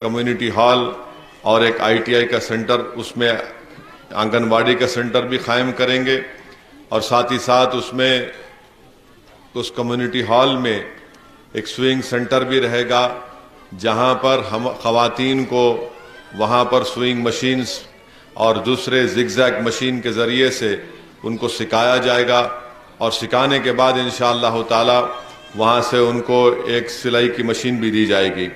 Community hall اور ایک ITI کا سینٹر، اس میں آنگن واڑی کا سینٹر بھی قائم کریں گے، اور ساتھ ہی ساتھ اس کمیونٹی ہال میں ایک سوئنگ سینٹر بھی رہے گا، جہاں پر ہم خواتین کو وہاں پر سوئنگ مشینز اور دوسرے زگ زیگ مشین کے ذریعے سے ان کو سکھایا جائے گا، اور سکھانے کے بعد انشاءاللہ تعالی وہاں سے ان کو ایک سلائی کی مشین بھی دی جائے گی۔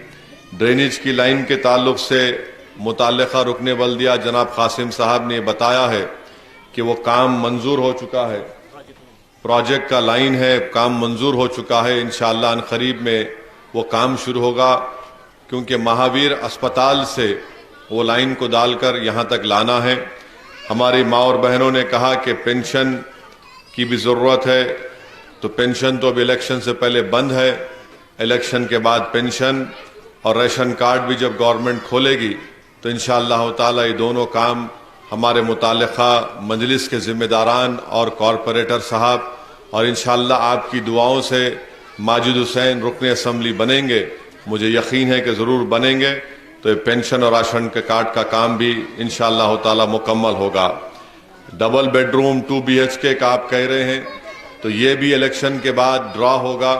ڈرینیج کی لائن کے تعلق سے متعلقہ رکن بلدیہ جناب قاسم صاحب نے بتایا ہے کہ وہ کام منظور ہو چکا ہے، پروجیکٹ کا لائن ہے، کام منظور ہو چکا ہے، انشاءاللہ ان قریب میں وہ کام شروع ہوگا، کیونکہ مہاویر اسپتال سے وہ لائن کو ڈال کر یہاں تک لانا ہے۔ ہماری ماں اور بہنوں نے کہا کہ پینشن کی بھی ضرورت ہے، تو پینشن تو اب الیکشن سے پہلے بند ہے، الیکشن کے بعد پینشن اور ریشن کارڈ بھی جب گورنمنٹ کھولے گی تو انشاءاللہ تعالی یہ دونوں کام ہمارے متعلقہ مجلس کے ذمہ داران اور کارپوریٹر صاحب، اور انشاءاللہ آپ کی دعاؤں سے ماجد حسین رکن اسمبلی بنیں گے، مجھے یقین ہے کہ ضرور بنیں گے، تو یہ پینشن اور راشن کے کارڈ کا کام بھی انشاءاللہ تعالی مکمل ہوگا۔ ڈبل بیڈ روم 2 BHK کا آپ کہہ رہے ہیں، تو یہ بھی الیکشن کے بعد ڈرا ہوگا،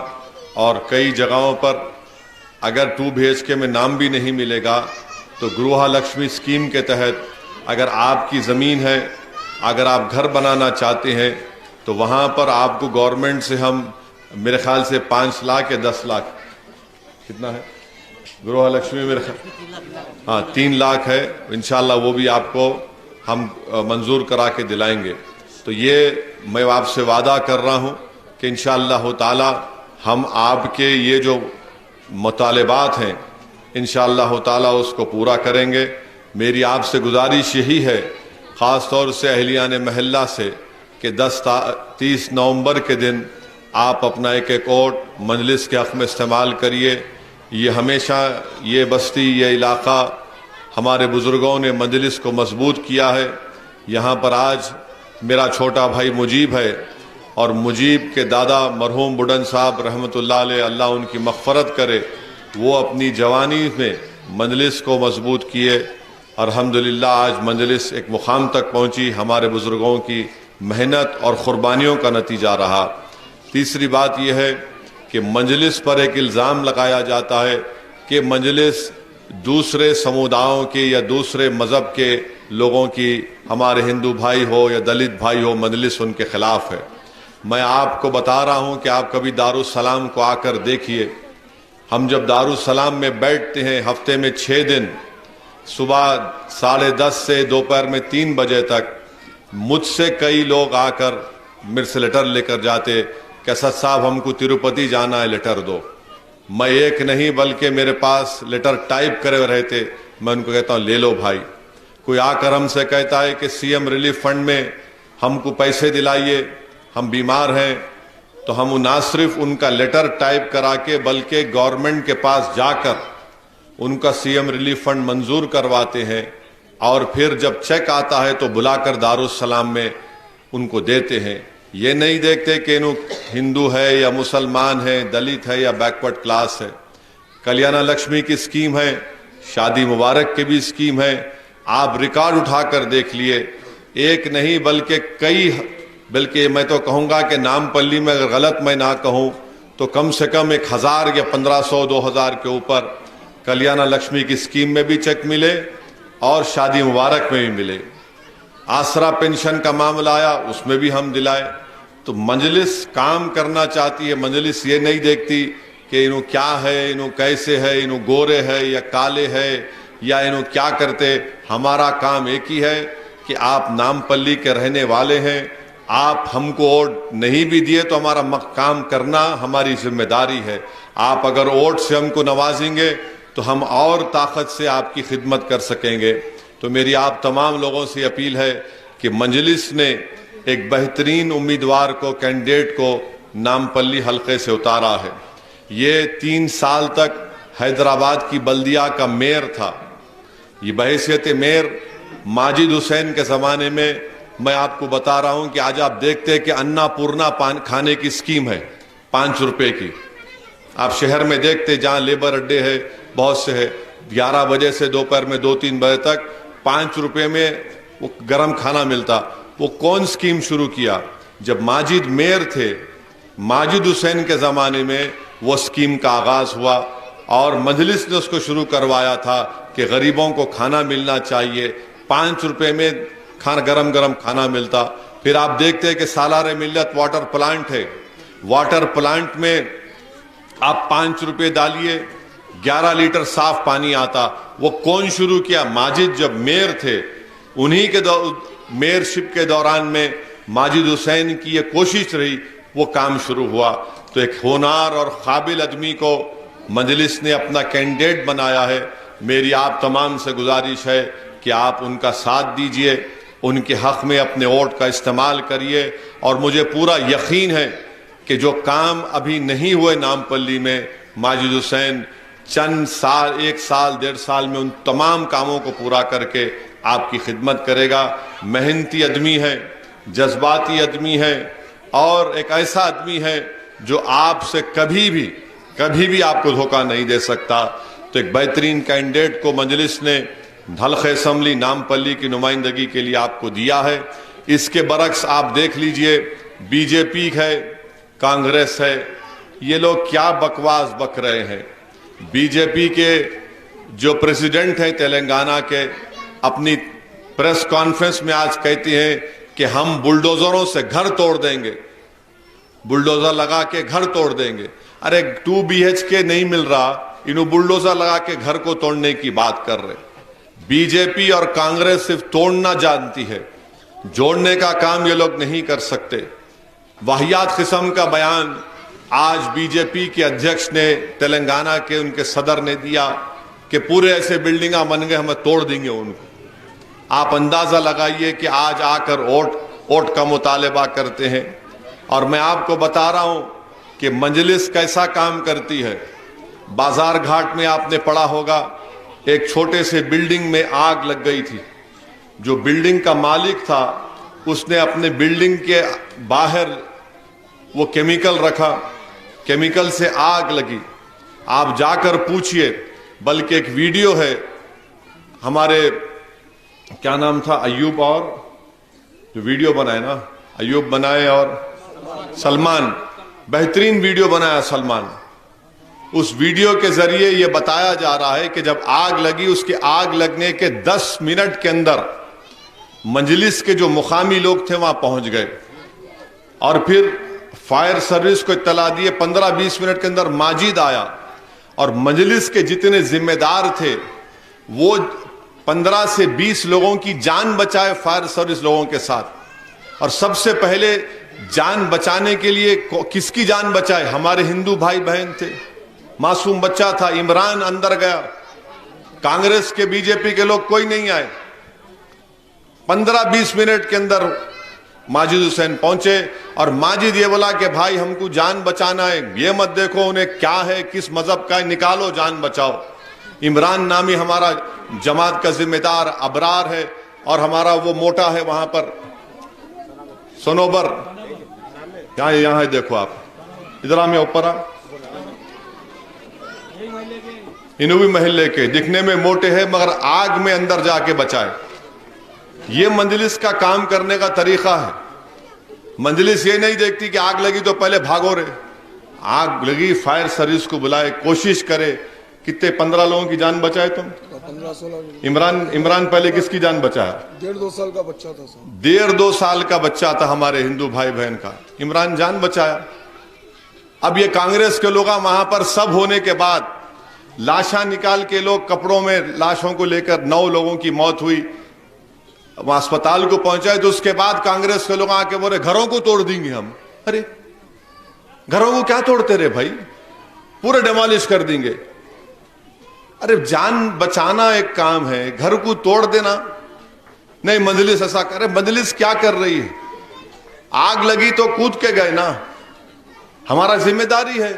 اور کئی جگہوں پر اگر 2 BHK میں نام بھی نہیں ملے گا تو گروہ لکشمی اسکیم کے تحت اگر آپ کی زمین ہے، اگر آپ گھر بنانا چاہتے ہیں تو وہاں پر آپ کو گورنمنٹ سے ہم میرے خیال سے 5 لاکھ یا 10 لاکھ کتنا ہے گروہ لکشمی، میرے خیال 3 لاکھ ہے، انشاءاللہ وہ بھی آپ کو ہم منظور کرا کے دلائیں گے۔ تو یہ میں آپ سے وعدہ کر رہا ہوں کہ انشاءاللہ تعالی ہم آپ کے یہ جو مطالبات ہیں انشاءاللہ تعالی اس کو پورا کریں گے۔ میری آپ سے گزارش یہی ہے، خاص طور سے اہلیان محلہ سے، کہ 30 نومبر کے دن آپ اپنا ایک ووٹ مجلس کے حق میں استعمال کریے۔ یہ ہمیشہ یہ بستی، یہ علاقہ ہمارے بزرگوں نے مجلس کو مضبوط کیا ہے۔ یہاں پر آج میرا چھوٹا بھائی مجیب ہے، اور مجیب کے دادا مرحوم بڈن صاحب رحمۃ اللہ علیہ، اللہ ان کی مغفرت کرے، وہ اپنی جوانی میں مجلس کو مضبوط کیے، الحمدللہ آج مجلس ایک مقام تک پہنچی، ہمارے بزرگوں کی محنت اور قربانیوں کا نتیجہ رہا۔ تیسری بات یہ ہے کہ مجلس پر ایک الزام لگایا جاتا ہے کہ مجلس دوسرے سموداؤں کے یا دوسرے مذہب کے لوگوں کی، ہمارے ہندو بھائی ہو یا دلت بھائی ہو، مجلس ان کے خلاف ہے۔ میں آپ کو بتا رہا ہوں کہ آپ کبھی دارالسلام کو آ کر دیکھیے، ہم جب دارالسلام میں بیٹھتے ہیں ہفتے میں 6 دن، صبح 10:30 سے دوپہر میں 3 بجے تک، مجھ سے کئی لوگ آ کر میرے سے لیٹر لے کر جاتے کہ اسد صاحب ہم کو تروپتی جانا ہے، لیٹر دو۔ میں ایک نہیں بلکہ میرے پاس لیٹر ٹائپ کرے رہتے، میں ان کو کہتا ہوں لے لو بھائی۔ کوئی آ کر ہم سے کہتا ہے کہ CM ریلیف فنڈ میں ہم کو پیسے دلائیے، ہم بیمار ہیں، تو ہم نہ صرف ان کا لیٹر ٹائپ کرا کے بلکہ گورنمنٹ کے پاس جا کر ان کا CM ریلیف فنڈ منظور کرواتے ہیں، اور پھر جب چیک آتا ہے تو بلا کر دارالسلام میں ان کو دیتے ہیں۔ یہ نہیں دیکھتے کہ انہوں ہندو ہے یا مسلمان ہے، دلت ہے یا بیکورڈ کلاس ہے۔ کلیانہ لکشمی کی اسکیم ہے، شادی مبارک کی بھی اسکیم ہے، آپ ریکارڈ اٹھا کر دیکھ لیے، ایک نہیں بلکہ کئی، بلکہ میں تو کہوں گا کہ نام پلی میں اگر غلط میں نہ کہوں تو کم سے کم 1000 یا 1500 2000 کے اوپر کلیانہ لکشمی کی اسکیم میں بھی چیک ملے اور شادی مبارک میں بھی ملے۔ آسرا پینشن کا معاملہ آیا، اس میں بھی ہم دلائے۔ تو مجلس کام کرنا چاہتی ہے، مجلس یہ نہیں دیکھتی کہ انہوں کیا ہے، انہوں کیسے ہے، انہوں گورے ہے یا کالے ہے یا انہوں کیا کرتے۔ ہمارا کام ایک ہی ہے کہ آپ نام پلی کے رہنے والے ہیں، آپ ہم کو ووٹ نہیں بھی دیے تو ہمارا کام کرنا ہماری ذمہ داری ہے۔ آپ اگر ووٹ سے ہم کو نوازیں گے تو ہم اور طاقت سے آپ کی خدمت کر سکیں گے۔ تو میری آپ تمام لوگوں سے اپیل ہے کہ مجلس نے ایک بہترین امیدوار کو، کینڈیڈیٹ کو نام پلی حلقے سے اتارا ہے۔ یہ 3 سال تک حیدرآباد کی بلدیہ کا میئر تھا، یہ بحیثیت میئر ماجد حسین کے زمانے میں، میں آپ کو بتا رہا ہوں کہ آج آپ دیکھتے کہ انا پورنا کھانے کی اسکیم ہے 5 روپے کی، آپ شہر میں دیکھتے جہاں لیبر اڈے ہے بہت سے ہے، 11 بجے سے دوپہر میں 2-3 بجے تک 5 روپے میں وہ گرم کھانا ملتا. وہ کون سکیم شروع کیا؟ جب ماجد میئر تھے، ماجد حسین کے زمانے میں وہ سکیم کا آغاز ہوا اور مجلس نے اس کو شروع کروایا تھا کہ غریبوں کو کھانا ملنا چاہیے. 5 روپے میں گرم کھانا ملتا. پھر آپ دیکھتے ہیں کہ سالار ملت واٹر پلانٹ ہے، واٹر پلانٹ میں آپ 5 روپے ڈالیے 11 لیٹر صاف پانی آتا. وہ کون شروع کیا؟ ماجد جب میئر تھے، انہی کے میئرشپ کے دوران میں ماجد حسین کی یہ کوشش رہی، وہ کام شروع ہوا. تو ایک ہونہار اور قابل آدمی کو مجلس نے اپنا کینڈیڈیٹ بنایا ہے. میری آپ تمام سے گزارش ہے کہ آپ ان کا ساتھ دیجئے، ان کے حق میں اپنے ووٹ کا استعمال کریے. اور مجھے پورا یقین ہے کہ جو کام ابھی نہیں ہوئے نامپلی میں، ماجد حسین چند سال، 1 سال 1.5 سال میں ان تمام کاموں کو پورا کر کے آپ کی خدمت کرے گا. محنتی آدمی ہے، جذباتی آدمی ہے، اور ایک ایسا آدمی ہے جو آپ سے کبھی بھی آپ کو دھوکہ نہیں دے سکتا. تو ایک بہترین کینڈیڈیٹ کو مجلس نے حلقہ اسمبلی نامپلی کی نمائندگی کے لیے آپ کو دیا ہے. اس کے برعکس آپ دیکھ لیجئے، بی جے پی ہے، کانگریس ہے، یہ لوگ کیا بکواس بک رہے ہیں. بی جے پی کے جو پریزیڈنٹ ہیں تلنگانہ کے، اپنی پریس کانفرنس میں آج کہتے ہیں کہ ہم بلڈوزروں سے گھر توڑ دیں گے، بلڈوزر لگا کے گھر توڑ دیں گے. ارے 2 BHK نہیں مل رہا، انہوں بلڈوزر لگا کے گھر کو توڑنے کی بات کر رہے. بی جے پی اور کانگریس صرف توڑنا جانتی ہے، جوڑنے کا کام یہ لوگ نہیں کر سکتے. واہیات قسم کا بیان آج بی جے پی کے ادھیکش نے، تلنگانہ کے ان کے صدر نے دیا کہ پورے ایسے بلڈنگاں بن گئے، ہمیں توڑ دیں گے ان کو. آپ اندازہ لگائیے کہ آج آ کر ووٹ کا مطالبہ کرتے ہیں. اور میں آپ کو بتا رہا ہوں کہ مجلس کیسا کام کرتی ہے. بازار گھاٹ میں آپ نے پڑھا ہوگا، ایک چھوٹے سے بلڈنگ میں آگ لگ گئی تھی. جو بلڈنگ کا مالک تھا اس نے اپنے بلڈنگ کے باہر وہ کیمیکل رکھا، کیمیکل سے آگ لگی. آپ جا کر پوچھئے، بلکہ ایک ویڈیو ہے، ہمارے کیا نام تھا، ایوب، اور جو ویڈیو بنائے نا، ایوب بنائے اور سلمان، بہترین ویڈیو بنایا سلمان. اس ویڈیو کے ذریعے یہ بتایا جا رہا ہے کہ جب آگ لگی، اس کے آگ لگنے کے 10 منٹ کے اندر مجلس کے جو مقامی لوگ تھے وہاں پہنچ گئے، اور پھر فائر سروس کو اطلاع دیے. 15-20 منٹ کے اندر ماجد آیا، اور مجلس کے جتنے ذمہ دار تھے وہ 15 سے 20 لوگوں کی جان بچائے فائر سروس لوگوں کے ساتھ. اور سب سے پہلے جان بچانے کے لیے کس کی جان بچائے؟ ہمارے ہندو بھائی بہن تھے، معصوم بچہ تھا، عمران اندر گیا. کانگریس کے، بی جے پی کے لوگ کوئی نہیں آئے. 15-20 منٹ کے اندر ماجد حسین پہنچے، اور ماجد یہ بولا کہ بھائی ہم کو جان بچانا ہے، یہ مت دیکھو انہیں کیا ہے، کس مذہب کا ہے، نکالو جان بچاؤ. عمران نامی ہمارا جماعت کا ذمہ دار ابرار ہے، اور ہمارا وہ موٹا ہے وہاں پر سنوبر، یہاں ہے، دیکھو آپ ادھر میں اوپر انہوں بھی محلے کے، دکھنے میں موٹے ہیں مگر آگ میں اندر جا کے بچائے. یہ مجلس کا کام کرنے کا طریقہ ہے. مجلس یہ نہیں دیکھتی کہ آگ لگی تو پہلے بھاگو رہے، آگ لگی فائر سروس کو بلائے، کوشش کرے. کتنے 15 لوگوں کی جان بچائے تم؟ 15-16. عمران پہلے کس کی جان بچایا؟ 1.5-2 سال کا بچہ تھا. 1.5-2 سال کا بچہ تھا ہمارے ہندو بھائی بہن کا، عمران جان بچایا. اب یہ کانگریس کے لوگ وہاں پر سب ہونے کے بعد لاشاں نکال کے، لوگ کپڑوں میں لاشوں کو لے کر 9 لوگوں کی موت ہوئی، وہاں اسپتال کو پہنچائے. تو اس کے بعد کانگریس کے لوگ آ کے بولے گھروں کو توڑ دیں گے ہم. ارے گھروں کو کیا توڑتے رہے بھائی، پورے ڈیمالش کر دیں گے. ارے جان بچانا ایک کام ہے، گھر کو توڑ دینا نہیں. مجلس ایسا کرے، مجلس کیا کر رہی ہے؟ آگ لگی تو کود کے گئے نا. ہمارا ذمہ داری ہے،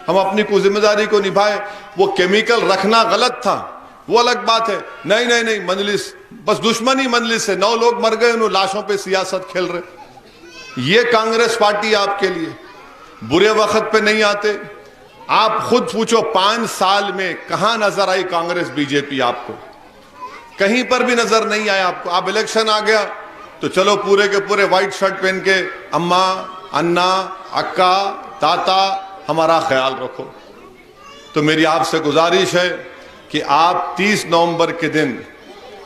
ہم اپنی کو ذمہ داری کو نبھائے. وہ کیمیکل رکھنا غلط تھا، وہ الگ بات ہے. نہیں مجلس بس دشمنی مجلس سے 9 لوگ مر گئے، انہوں لاشوں پہ سیاست کھیل رہے. یہ کانگریس پارٹی آپ کے لیے برے وقت پہ نہیں آتے، آپ خود پوچھو 5 سال میں کہاں نظر آئی کانگریس بی جے پی؟ آپ کو کہیں پر بھی نظر نہیں آیا آپ کو. آپ الیکشن آ گیا تو چلو پورے کے پورے وائٹ شرٹ پہن کے اماں انا اکا تاتا ہمارا خیال رکھو. تو میری آپ سے گزارش ہے کہ آپ 30 نومبر کے دن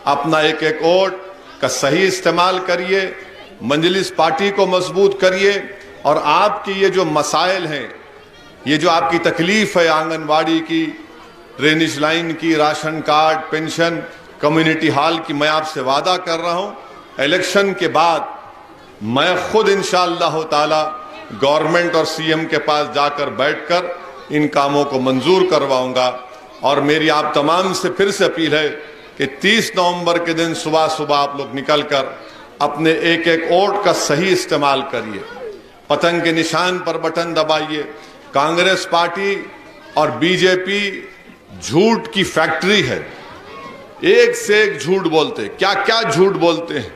اپنا ایک ایک ووٹ کا صحیح استعمال کریے, مجلس پارٹی کو مضبوط کریے, اور آپ کی یہ جو مسائل ہیں, یہ جو آپ کی تکلیف ہے آنگن واڑی کی, ڈرینیج لائن کی, ration card, pension, community hall کی, میں آپ سے وعدہ کر رہا ہوں الیکشن کے بعد میں خود انشاءاللہ تعالی گورنمنٹ اور سی ایم کے پاس جا کر بیٹھ کر ان کاموں کو منظور کرواؤں گا. اور میری آپ تمام سے پھر سے اپیل ہے کہ 30 نومبر کے دن صبح صبح آپ لوگ نکل کر اپنے ایک ایک ووٹ کا صحیح استعمال کریے, پتنگ کے نشان پر بٹن دبائیے. کانگریس پارٹی اور بی جے پی جھوٹ کی فیکٹری ہے, ایک سے ایک جھوٹ بولتے. کیا کیا جھوٹ بولتے ہیں,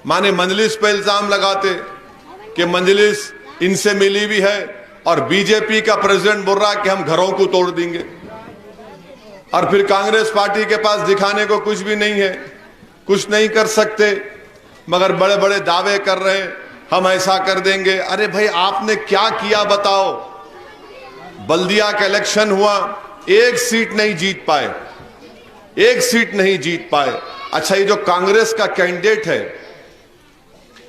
مانے مجلس پہ الزام لگاتے کہ مجلس ان سے ملی بھی ہے, اور بی جے پی کا پریزیڈنٹ بول رہا کہ ہم گھروں کو توڑ دیں گے, اور پھر کانگریس پارٹی کے پاس دکھانے کو کچھ بھی نہیں ہے, کچھ نہیں کر سکتے, مگر بڑے بڑے دعوے کر رہے ہم ایسا کر دیں گے. ارے بھائی آپ نے کیا کیا بتاؤ؟ بلدیہ کا الیکشن ہوا, ایک سیٹ نہیں جیت پائے, ایک سیٹ نہیں جیت پائے. اچھا یہ جو کانگریس کا کینڈیڈیٹ ہے,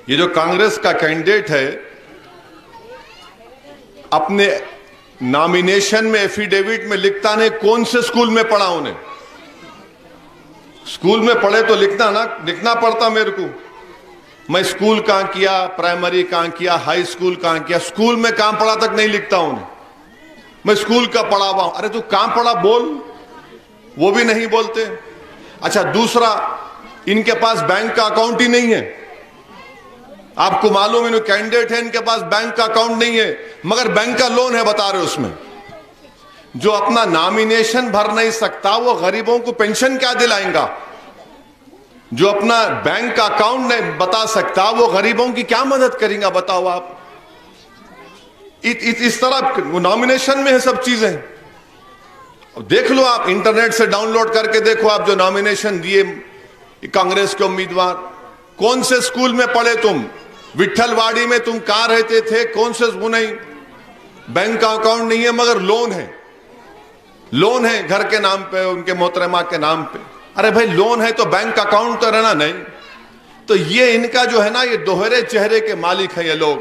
یہ جو کانگریس کا کینڈیڈیٹ ہے, اپنے نامینیشن میں ایفیڈیوٹ میں لکھتا نہیں کون سے سکول میں پڑھا انہیں. سکول میں پڑھے تو لکھنا پڑتا میرے کو, میں سکول کہاں کیا, پرائمری کہاں کیا, ہائی سکول کہاں کیا, سکول میں کہاں پڑھا تک نہیں لکھتا انہیں. میں سکول کا پڑھا ہوا ہوں. ارے تو کہاں پڑھا بول, وہ بھی نہیں بولتے. اچھا دوسرا, ان کے پاس بینک کا اکاؤنٹ ہی نہیں ہے. آپ کو معلوم ہے کینڈیڈیٹ ہے, ان کے پاس بینک کا اکاؤنٹ نہیں ہے, مگر بینک کا لون ہے بتا رہے اس میں. جو اپنا نامینیشن بھر نہیں سکتا وہ غریبوں کو پینشن کیا دلائیں گا؟ جو اپنا بینک کا اکاؤنٹ نہیں بتا سکتا وہ غریبوں کی کیا مدد کریں گا بتاؤ آپ؟ اس طرح نامینیشن میں ہے سب چیزیں. دیکھ لو آپ انٹرنیٹ سے ڈاؤن لوڈ کر کے دیکھو آپ جو نامینیشن دیے کانگریس کے امیدوار, کون سے سکول میں پڑھے تم, وٹھل واڑی میں تم کہاں رہتے تھے, کون سے نہیں, بینک کا اکاؤنٹ نہیں ہے مگر لون ہے, لون ہے گھر کے نام پہ, ان کے محترمہ کے نام پہ. ارے بھائی لون ہے تو بینک کا اکاؤنٹ تو رہنا نہیں. تو یہ ان کا جو ہے نا, یہ دوہرے چہرے کے مالک ہیں یہ لوگ.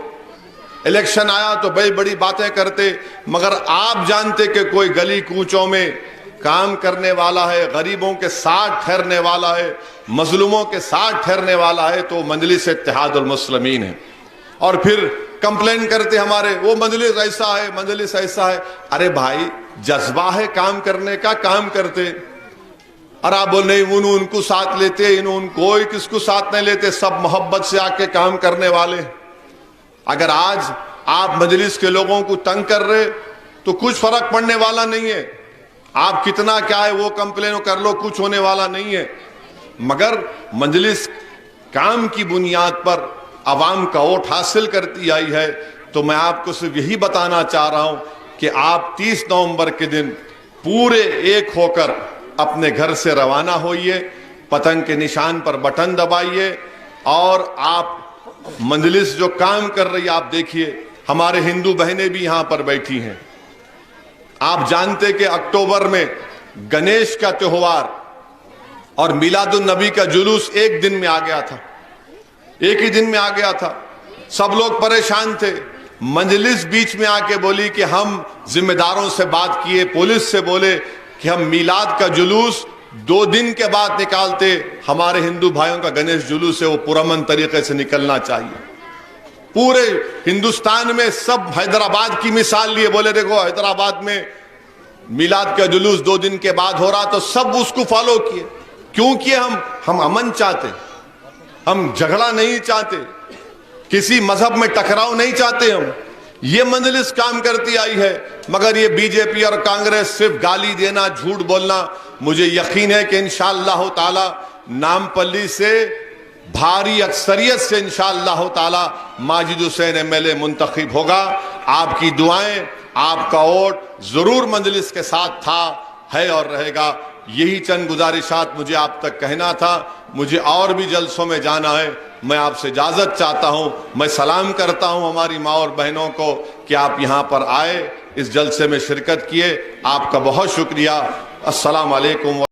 الیکشن آیا تو بڑی بڑی باتیں کرتے, مگر آپ جانتے کہ کوئی گلی کوچوں میں کام کرنے والا ہے, غریبوں کے ساتھ ٹھہرنے والا ہے, مظلوموں کے ساتھ ٹھہرنے والا ہے تو مجلس اتحاد المسلمین ہے. اور پھر کمپلین کرتے ہمارے وہ مجلس ایسا ہے, مجلس ایسا ہے. ارے بھائی جذبہ ہے کام کرنے کا, کام کرتے. اور آپ بول نہیں انہوں ان کو ساتھ لیتے, انہوں کوئی کس کو ساتھ نہیں لیتے, سب محبت سے آ کے کام کرنے والے. اگر آج آپ مجلس کے لوگوں کو تنگ کر رہے تو کچھ فرق پڑنے والا نہیں ہے. آپ کتنا کیا ہے وہ کمپلین کر لو, کچھ ہونے والا نہیں ہے. مگر مجلس کام کی بنیاد پر عوام کا ووٹ حاصل کرتی آئی ہے. تو میں آپ کو صرف یہی بتانا چاہ رہا ہوں کہ آپ 30 نومبر کے دن پورے ایک ہو کر اپنے گھر سے روانہ ہوئیے, پتنگ کے نشان پر بٹن دبائیے, اور آپ مجلس جو کام کر رہی آپ دیکھیے. ہمارے ہندو بہنیں بھی یہاں پر بیٹھی ہیں. آپ جانتے کہ اکتوبر میں گنیش کا تہوار اور میلاد النبی کا جلوس ایک دن میں آ گیا تھا, ایک ہی دن میں آ گیا تھا. سب لوگ پریشان تھے. مجلس بیچ میں آ کے بولی کہ ہم ذمہ داروں سے بات کیے, پولیس سے بولے کہ ہم میلاد کا جلوس 2 دن کے بعد نکالتے, ہمارے ہندو بھائیوں کا گنیش جلوس ہے وہ پرامن طریقے سے نکلنا چاہیے. پورے ہندوستان میں سب حیدرآباد کی مثال لیے, بولے دیکھو حیدرآباد میں میلاد کا جلوس 2 دن کے بعد ہو رہا, تو سب اس کو فالو کیے. کیوں کیے؟ ہم امن چاہتے, ہم جھگڑا نہیں چاہتے, کسی مذہب میں ٹکراؤ نہیں چاہتے. ہم یہ مجلس کام کرتی آئی ہے. مگر یہ بی جے پی اور کانگریس صرف گالی دینا, جھوٹ بولنا. مجھے یقین ہے کہ انشاءاللہ تعالی نامپلی سے بھاری اکثریت سے انشاءاللہ تعالی ماجد حسین ایم ایل اے منتخب ہوگا. آپ کی دعائیں آپ کا ووٹ ضرور مجلس کے ساتھ تھا، ہے اور رہے گا۔ یہی چند گزارشات مجھے آپ تک کہنا تھا۔ مجھے اور بھی جلسوں میں جانا ہے، میں آپ سے اجازت چاہتا ہوں۔ میں سلام کرتا ہوں ہماری ماں اور بہنوں کو کہ آپ یہاں پر آئے، اس جلسے میں شرکت کیے، آپ کا بہت شکریہ۔ السلام علیکم۔